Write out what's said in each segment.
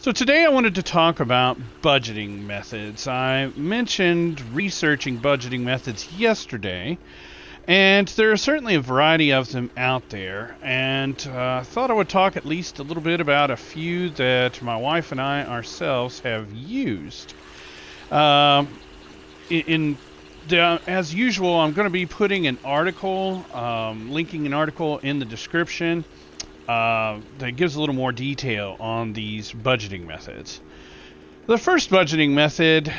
So today I wanted to talk about budgeting methods. I mentioned researching budgeting methods yesterday, and there are certainly a variety of them out there. And I thought I would talk at least a little bit about a few that my wife and I ourselves have used. Um in as usual, I'm going to be putting an article, linking an article in the description that gives a little more detail on these budgeting methods. The first budgeting method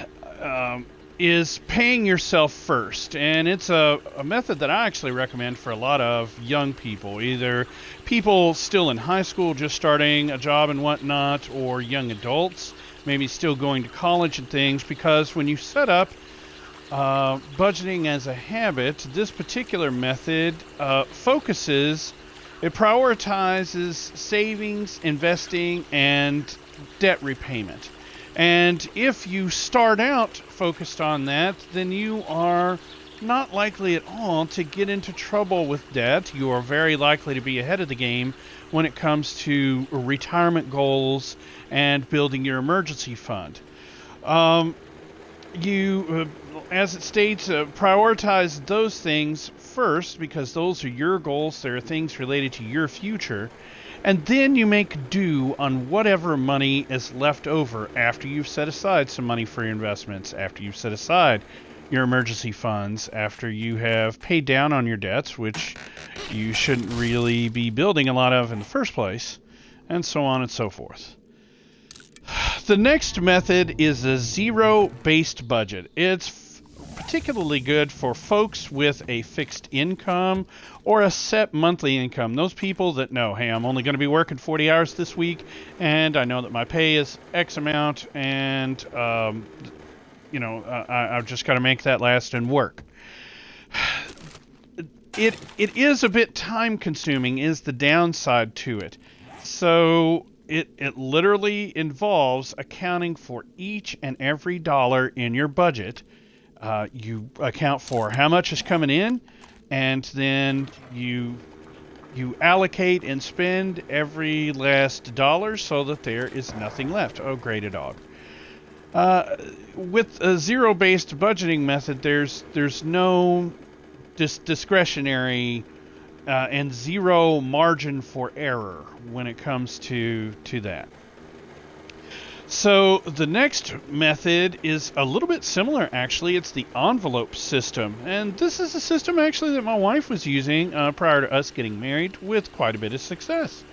is paying yourself first, and it's a method that I actually recommend for a lot of young people, either people still in high school just starting a job and whatnot, or young adults, maybe still going to college and things, because when you set up budgeting as a habit, this particular method it prioritizes savings, investing, and debt repayment. And if you start out focused on that, then you are not likely at all to get into trouble with debt. You are very likely to be ahead of the game when it comes to retirement goals and building your emergency fund. As it states, prioritize those things first because those are your goals. There are things related to your future. And then you make do on whatever money is left over after you've set aside some money for your investments, after you've set aside your emergency funds, after you have paid down on your debts, which you shouldn't really be building a lot of in the first place, and so on and so forth. The next method is a zero-based budget. It's particularly good for folks with a fixed income or a set monthly income. Those people that know, hey, I'm only going to be working 40 hours this week, and I know that my pay is X amount, and I've just got to make that last and work. It is a bit time consuming, is the downside to it. So it literally involves accounting for each and every dollar in your budget. You account for how much is coming in, and then you allocate and spend every last dollar so that there is nothing left. Oh, great a dog. With a zero-based budgeting method, there's no discretionary and zero margin for error when it comes to that. So the next method is a little bit similar, actually. It's the envelope system. And this is a system, actually, that my wife was using prior to us getting married with quite a bit of success.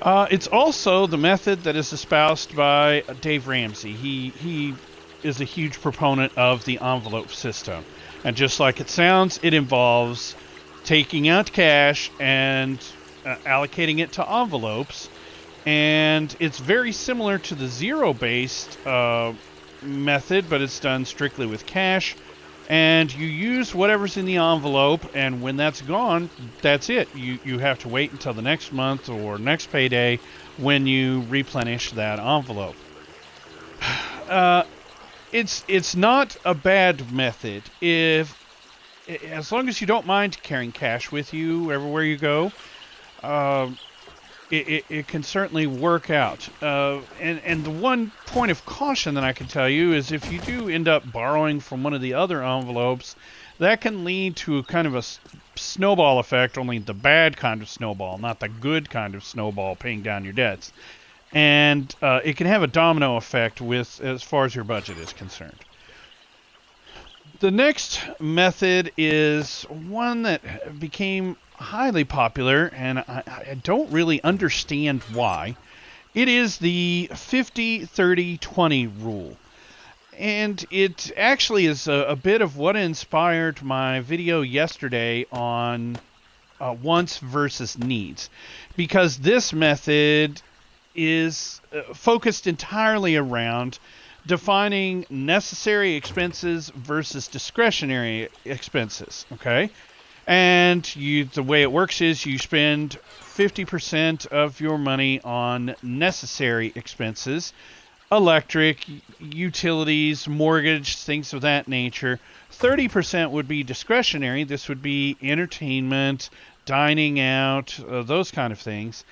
It's also the method that is espoused by Dave Ramsey. He is a huge proponent of the envelope system. And just like it sounds, it involves taking out cash and allocating it to envelopes. And it's very similar to the zero-based method, but it's done strictly with cash. And you use whatever's in the envelope, and when that's gone, that's it. You have to wait until the next month or next payday when you replenish that envelope. It's not a bad method as long as you don't mind carrying cash with you everywhere you go. It can certainly work out. And the one point of caution that I can tell you is if you do end up borrowing from one of the other envelopes, that can lead to a kind of a snowball effect, only the bad kind of snowball, not the good kind of snowball paying down your debts. And it can have a domino effect as far as your budget is concerned. The next method is one that became highly popular, and I don't really understand why. It is the 50-30-20 rule. And it actually is a bit of what inspired my video yesterday on wants versus needs. Because this method is focused entirely around defining necessary expenses versus discretionary expenses, okay? And the way it works is you spend 50% of your money on necessary expenses, electric, utilities, mortgage, things of that nature. 30% would be discretionary. This would be entertainment, dining out, those kind of things.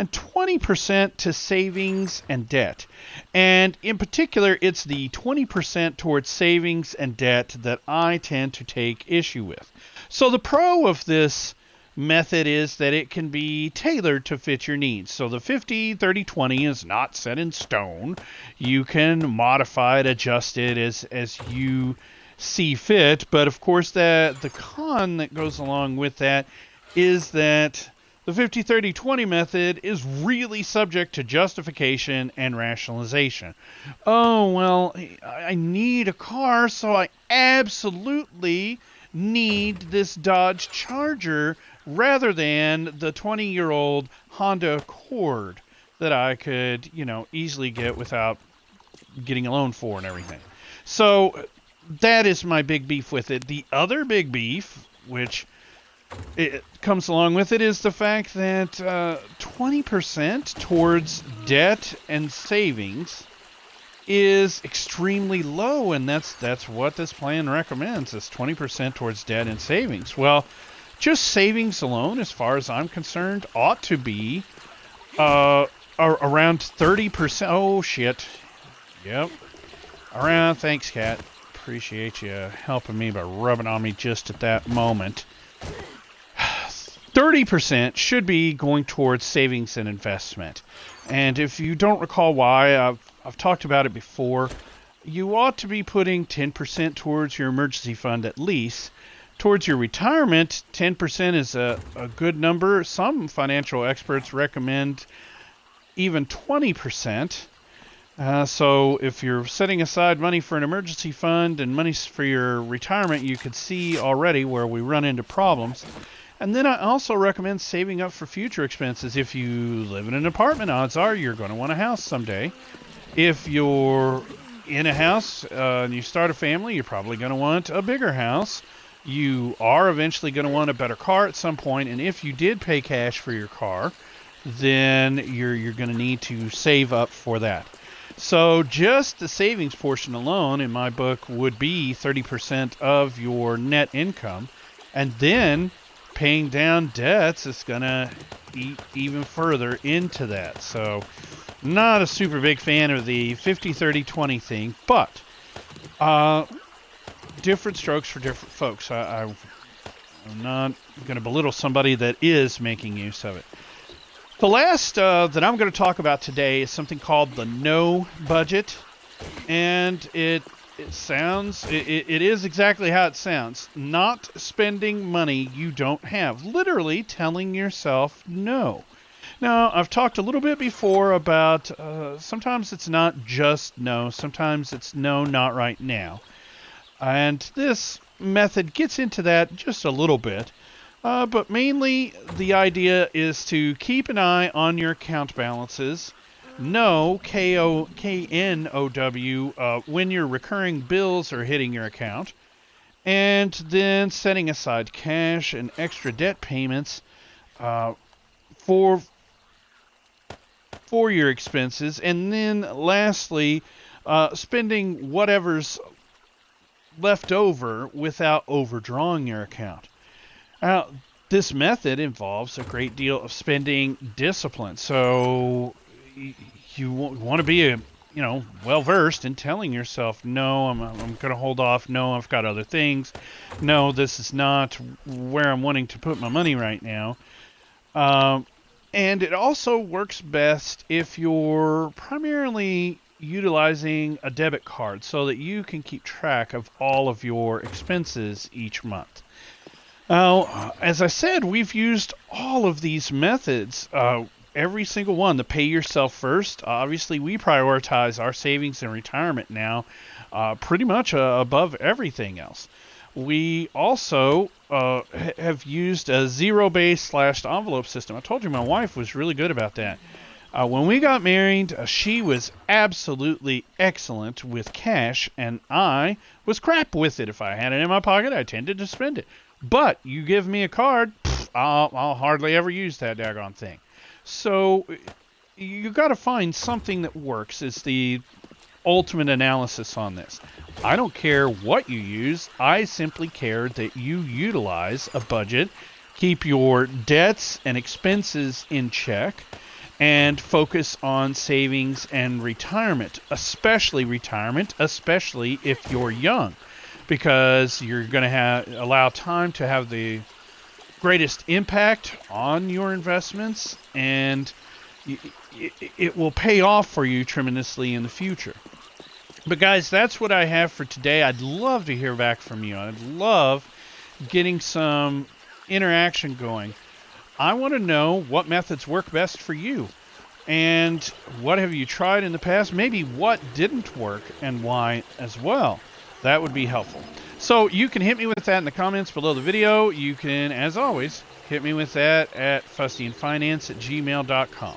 and 20% to savings and debt. And in particular, it's the 20% towards savings and debt that I tend to take issue with. So the pro of this method is that it can be tailored to fit your needs. So the 50, 30, 20 is not set in stone. You can modify it, adjust it as you see fit. But of course, the con that goes along with that is that the 50, 30, 20 method is really subject to justification and rationalization. Oh, well, I need a car, so I absolutely need this Dodge Charger rather than the 20-year-old Honda Accord that I could, easily get without getting a loan for and everything. So that is my big beef with it. The other big beef, which it comes along with it, is the fact that 20% towards debt and savings is extremely low, and that's what this plan recommends, is 20% towards debt and savings. Well, just savings alone, as far as I'm concerned, ought to be around 30%. Oh, shit. Yep. Thanks, Kat. Appreciate you helping me by rubbing on me just at that moment. 30% should be going towards savings and investment. And if you don't recall why, I've talked about it before, you ought to be putting 10% towards your emergency fund at least. Towards your retirement, 10% is a good number. Some financial experts recommend even 20%. So if you're setting aside money for an emergency fund and money for your retirement, you could see already where we run into problems. And then I also recommend saving up for future expenses. If you live in an apartment, odds are you're going to want a house someday. If you're in a house and you start a family, you're probably going to want a bigger house. You are eventually going to want a better car at some point, and if you did pay cash for your car, then you're going to need to save up for that. So just the savings portion alone, in my book, would be 30% of your net income, and then paying down debts is going to eat even further into that. So not a super big fan of the 50, 30, 20 thing, but different strokes for different folks. I'm not going to belittle somebody that is making use of it. The last that I'm going to talk about today is something called the No Budget, and it is exactly how it sounds. Not spending money you don't have. Literally telling yourself no. Now, I've talked a little bit before about sometimes it's not just no. Sometimes it's no, not right now. And this method gets into that just a little bit. But mainly the idea is to keep an eye on your account balances. Know, K-N-O-W, when your recurring bills are hitting your account. And then setting aside cash and extra debt payments for your expenses. And then lastly, spending whatever's left over without overdrawing your account. Now, this method involves a great deal of spending discipline. So you want to be well versed in telling yourself, no, I'm going to hold off. No, I've got other things. No, this is not where I'm wanting to put my money right now. And it also works best if you're primarily utilizing a debit card so that you can keep track of all of your expenses each month. Now, as I said, we've used all of these methods, every single one. The pay yourself first, obviously we prioritize our savings and retirement now pretty much above everything else. We also have used a zero-based /envelope system. I told you my wife was really good about that. When we got married, she was absolutely excellent with cash, and I was crap with it. If I had it in my pocket, I tended to spend it. But you give me a card, I'll hardly ever use that daggone thing. So you got to find something that works is the ultimate analysis on this. I don't care what you use. I simply care that you utilize a budget, keep your debts and expenses in check, and focus on savings and retirement, especially if you're young, because you're going to allow time to have the greatest impact on your investments, and it will pay off for you tremendously in the future. But guys, that's what I have for today. I'd love to hear back from you. I'd love getting some interaction going. I want to know what methods work best for you, and what have you tried in the past, maybe what didn't work and why as well. That would be helpful. So you can hit me with that in the comments below the video. You can, as always, hit me with that at fussyandfinance@gmail.com.